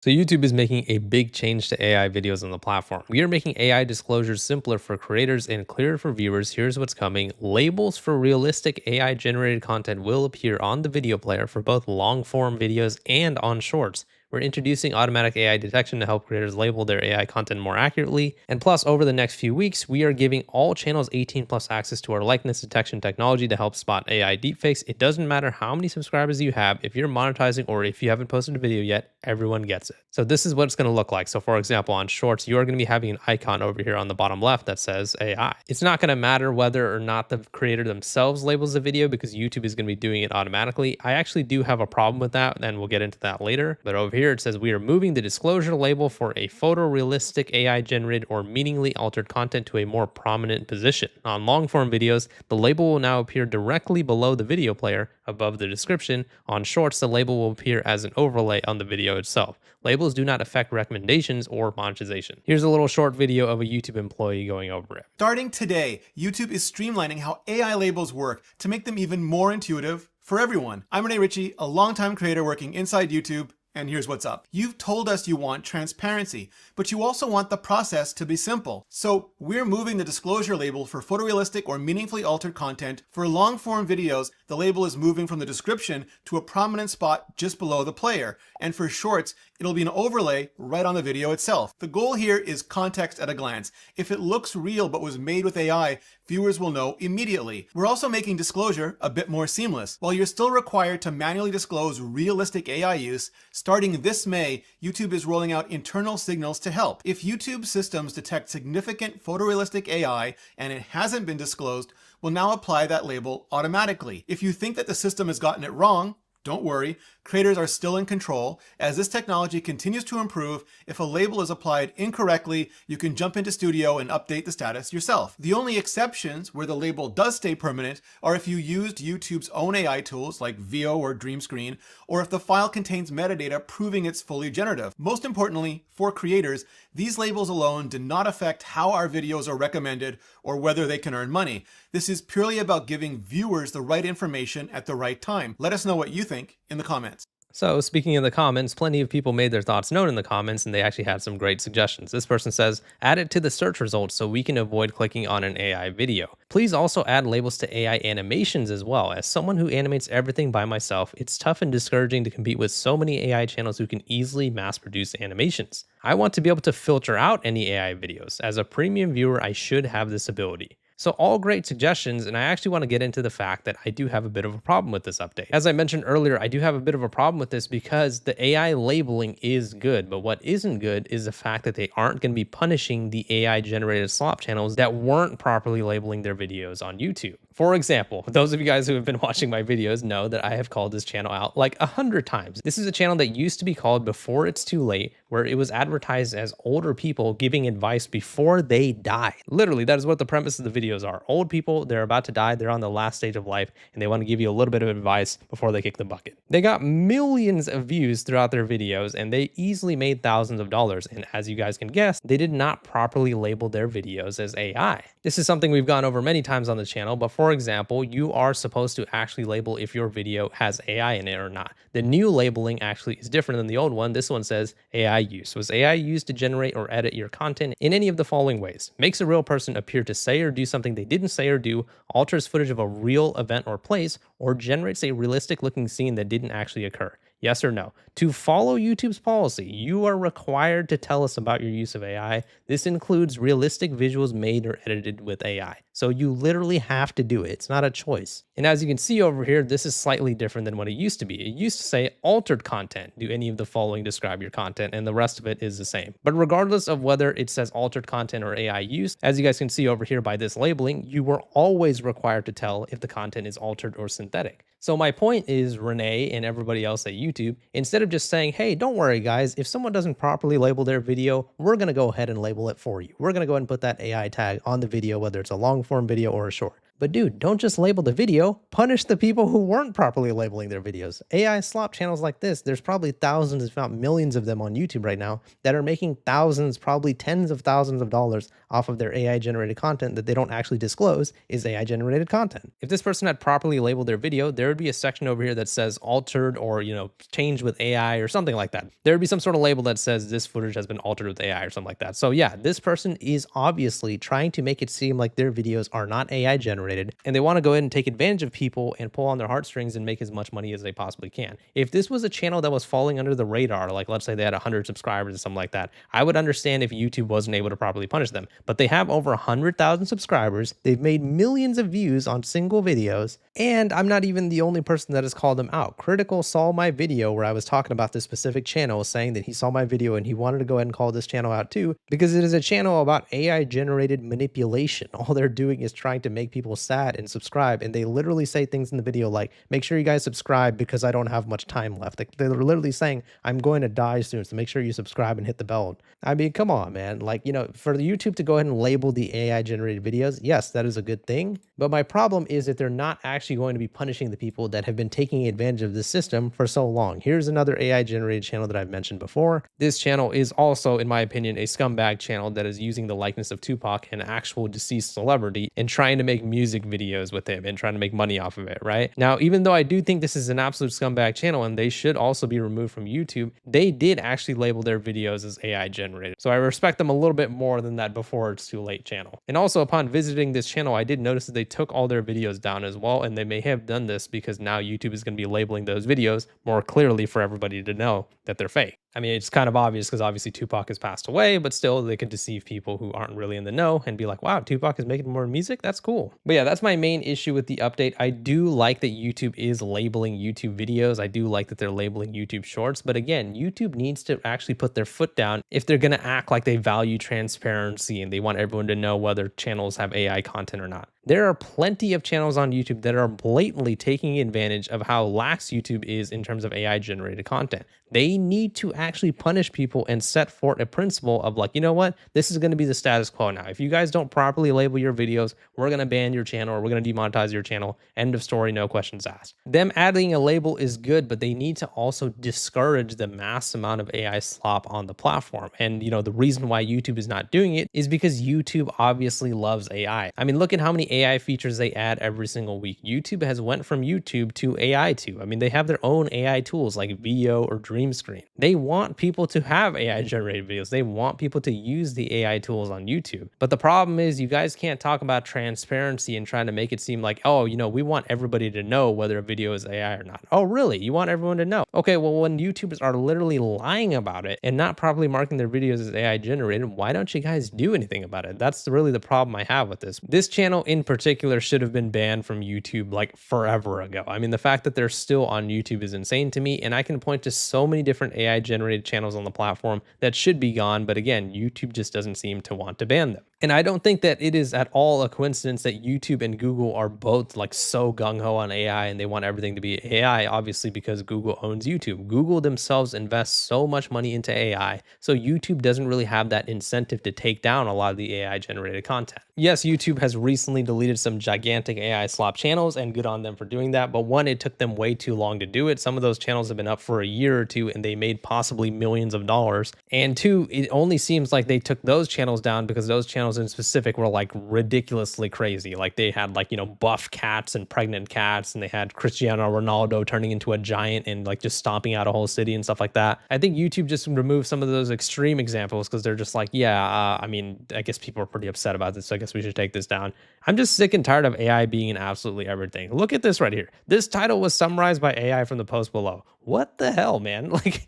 So YouTube is making a big change to AI videos on the platform. We are making AI disclosures simpler for creators and clearer for viewers. Here's what's coming. Labels for realistic AI generated content will appear on the video player for both long form videos and on shorts. We're introducing automatic AI detection to help creators label their AI content more accurately. And plus, over the next few weeks, we are giving all channels 18 plus access to our likeness detection technology to help spot AI deepfakes. It doesn't matter how many subscribers you have, if you're monetizing or if you haven't posted a video yet, everyone gets it. So this is what it's going to look like. So for example, on shorts, you are going to be having an icon over here on the bottom left that says AI. It's not going to matter whether or not the creator themselves labels the video because YouTube is going to be doing it automatically. I actually do have a problem with that, and we'll get into that later. But over here, it says we are moving the disclosure label for a photorealistic AI generated or meaningly altered content to a more prominent position. On long form videos, the label will now appear directly below the video player above the description. On shorts, the label will appear as an overlay on the video itself. Labels do not affect recommendations or monetization. Here's a little short video of a YouTube employee going over it. Starting today, YouTube is streamlining how AI labels work to make them even more intuitive for everyone. I'm Rene Ritchie, a longtime creator working inside YouTube. And here's what's up. You've told us you want transparency, but you also want the process to be simple. So we're moving the disclosure label for photorealistic or meaningfully altered content. For long form videos, the label is moving from the description to a prominent spot just below the player. And for shorts, it'll be an overlay right on the video itself. The goal here is context at a glance. If it looks real but was made with AI, viewers will know immediately. We're also making disclosure a bit more seamless. While you're still required to manually disclose realistic AI use, starting this May, YouTube is rolling out internal signals to help. If YouTube systems detect significant photorealistic AI and it hasn't been disclosed, we'll now apply that label automatically. If you think that the system has gotten it wrong, don't worry, creators are still in control. As this technology continues to improve, if a label is applied incorrectly, you can jump into Studio and update the status yourself. The only exceptions where the label does stay permanent are if you used YouTube's own AI tools like Veo or Dream Screen, or if the file contains metadata proving it's fully generative. Most importantly, for creators, these labels alone do not affect how our videos are recommended or whether they can earn money. This is purely about giving viewers the right information at the right time. Let us know what you think in the comments. So speaking of the comments, plenty of people made their thoughts known in the comments, and they actually had some great suggestions. This person says, add it to the search results so we can avoid clicking on an AI video. Please also add labels to AI animations as well. As someone who animates everything by myself, it's tough and discouraging to compete with so many AI channels who can easily mass produce animations. I want to be able to filter out any AI videos. As a premium viewer, I should have this ability. So all great suggestions, and I actually want to get into the fact that I do have a bit of a problem with this update. As I mentioned earlier, I do have a bit of a problem with this because the AI labeling is good, but what isn't good is the fact that they aren't going to be punishing the AI generated slop channels that weren't properly labeling their videos on YouTube. For example, those of you guys who have been watching my videos know that I have called this channel out like 100 times. This is a channel that used to be called Before It's Too Late, where it was advertised as older people giving advice before they die. Literally, that is what the premise of the videos are. Old people, they're about to die, they're on the last stage of life, and they want to give you a little bit of advice before they kick the bucket. They got millions of views throughout their videos, and they easily made thousands of dollars. And as you guys can guess, they did not properly label their videos as AI. This is something we've gone over many times on the channel, but for example, you are supposed to actually label if your video has AI in it or not. The new labeling actually is different than the old one. This one says AI use. Was AI used to generate or edit your content in any of the following ways? Makes a real person appear to say or do something they didn't say or do, alters footage of a real event or place, or generates a realistic looking scene that didn't actually occur. Yes or no? To follow YouTube's policy, you are required to tell us about your use of AI. This includes realistic visuals made or edited with AI. So you literally have to do it. It's not a choice. And as you can see over here, this is slightly different than what it used to be. It used to say altered content. Do any of the following describe your content? And the rest of it is the same. But regardless of whether it says altered content or AI use, as you guys can see over here by this labeling, you were always required to tell if the content is altered or synthetic. So my point is, Renee and everybody else at YouTube, instead of just saying, hey, don't worry guys, if someone doesn't properly label their video, we're going to go ahead and label it for you. We're going to go ahead and put that AI tag on the video, whether it's a long form video or a short. But dude, don't just label the video, punish the people who weren't properly labeling their videos. AI slop channels like this, there's probably thousands, if not millions of them on YouTube right now that are making thousands, probably tens of thousands of dollars off of their AI generated content that they don't actually disclose is AI generated content. If this person had properly labeled their video, there would be a section over here that says altered or, changed with AI or something like that. There would be some sort of label that says this footage has been altered with AI or something like that. So yeah, this person is obviously trying to make it seem like their videos are not AI generated and they want to go ahead and take advantage of people and pull on their heartstrings and make as much money as they possibly can. If this was a channel that was falling under the radar, like let's say they had 100 subscribers or something like that, I would understand if YouTube wasn't able to properly punish them. But they have over 100,000 subscribers. They've made millions of views on single videos. And I'm not even the only person that has called them out. Critical saw my video where I was talking about this specific channel, saying that he saw my video and he wanted to go ahead and call this channel out too, because it is a channel about AI generated manipulation. All they're doing is trying to make people sad and subscribe, and they literally say things in the video like, make sure you guys subscribe because I don't have much time left. Like, they're literally saying I'm going to die soon, so make sure you subscribe and hit the bell. I mean, come on, man. Like, for YouTube to go ahead and label the AI generated videos, yes, that is a good thing, but my problem is that they're not actually going to be punishing the people that have been taking advantage of this system for so long. Here's another AI generated channel that I've mentioned before. This channel is also, in my opinion, a scumbag channel that is using the likeness of Tupac, an actual deceased celebrity, and trying to make music videos with him and trying to make money off of it, right? Now, even though I do think this is an absolute scumbag channel and they should also be removed from YouTube, they did actually label their videos as AI generated. So I respect them a little bit more than that before it's too late channel. And also, upon visiting this channel, I did notice that they took all their videos down as well, and they may have done this because now YouTube is going to be labeling those videos more clearly for everybody to know that they're fake. I mean, it's kind of obvious because obviously Tupac has passed away, but still they could deceive people who aren't really in the know and be like, wow, Tupac is making more music? That's cool. But yeah, that's my main issue with the update. I do like that YouTube is labeling YouTube videos. I do like that they're labeling YouTube shorts. But again, YouTube needs to actually put their foot down if they're going to act like they value transparency and they want everyone to know whether channels have AI content or not. There are plenty of channels on YouTube that are blatantly taking advantage of how lax YouTube is in terms of AI generated content. They need to actually punish people and set forth a principle of like, you know what, this is going to be the status quo now. If you guys don't properly label your videos, we're going to ban your channel or we're going to demonetize your channel. End of story, no questions asked. Them adding a label is good, but they need to also discourage the mass amount of AI slop on the platform. And the reason why YouTube is not doing it is because YouTube obviously loves AI. I mean, look at how many AI features they add every single week. YouTube has went from YouTube to AI too. I mean, they have their own AI tools like VO or Dream Screen. They want people to have AI generated videos. They want people to use the AI tools on YouTube. But the problem is you guys can't talk about transparency and trying to make it seem like, oh, we want everybody to know whether a video is AI or not. Oh, really? You want everyone to know? Okay, well, when YouTubers are literally lying about it and not properly marking their videos as AI generated, why don't you guys do anything about it? That's really the problem I have with this. This channel in particular should have been banned from YouTube like forever ago. I mean, the fact that they're still on YouTube is insane to me, and I can point to so many different AI generated channels on the platform that should be gone, but again, YouTube just doesn't seem to want to ban them. And I don't think that it is at all a coincidence that YouTube and Google are both like so gung-ho on AI and they want everything to be AI, obviously because Google owns YouTube. Google themselves invests so much money into AI, so YouTube doesn't really have that incentive to take down a lot of the AI generated content. Yes, YouTube has recently deleted some gigantic AI slop channels, and good on them for doing that, but one, it took them way too long to do it. Some of those channels have been up for a year or two and they made possibly millions of dollars. And two, it only seems like they took those channels down because those channels in specific were like ridiculously crazy. Like they had like, buff cats and pregnant cats, and they had Cristiano Ronaldo turning into a giant and like just stomping out a whole city and stuff like that. I think YouTube just removed some of those extreme examples because they're just like, yeah, I mean, I guess people are pretty upset about this, so I guess we should take this down. I'm just sick and tired of AI being in absolutely everything. Look at this right here. This title was summarized by AI from the post below. What the hell, man? Like,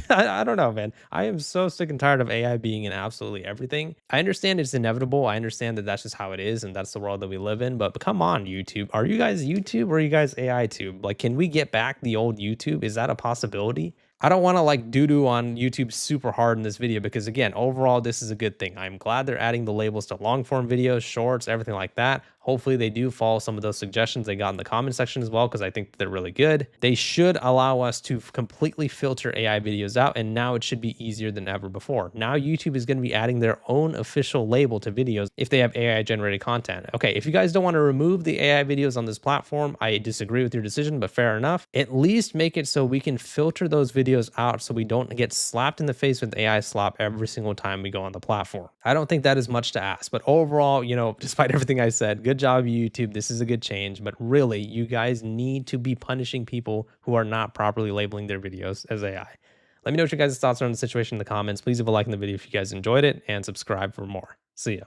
I don't know, man. I am so sick and tired of AI being in absolutely everything. I understand it's inevitable. I understand that that's just how it is and that's the world that we live in. But come on, YouTube. Are you guys YouTube or are you guys AI tube? Like, can we get back the old YouTube? Is that a possibility? I don't want to like doo-doo on YouTube super hard in this video because again, overall, this is a good thing. I'm glad they're adding the labels to long form videos, shorts, everything like that. Hopefully they do follow some of those suggestions they got in the comment section as well, because I think they're really good. They should allow us to completely filter AI videos out, and now it should be easier than ever before. Now YouTube is going to be adding their own official label to videos if they have AI generated content. Okay, if you guys don't want to remove the AI videos on this platform, I disagree with your decision, but fair enough. At least make it so we can filter those videos out so we don't get slapped in the face with AI slop every single time we go on the platform. I don't think that is much to ask, but overall, despite everything I said, good job YouTube. This is a good change, but really you guys need to be punishing people who are not properly labeling their videos as AI. Let me know what your guys' thoughts are on the situation in the comments. Please leave a like in the video if you guys enjoyed it, and subscribe for more. See ya.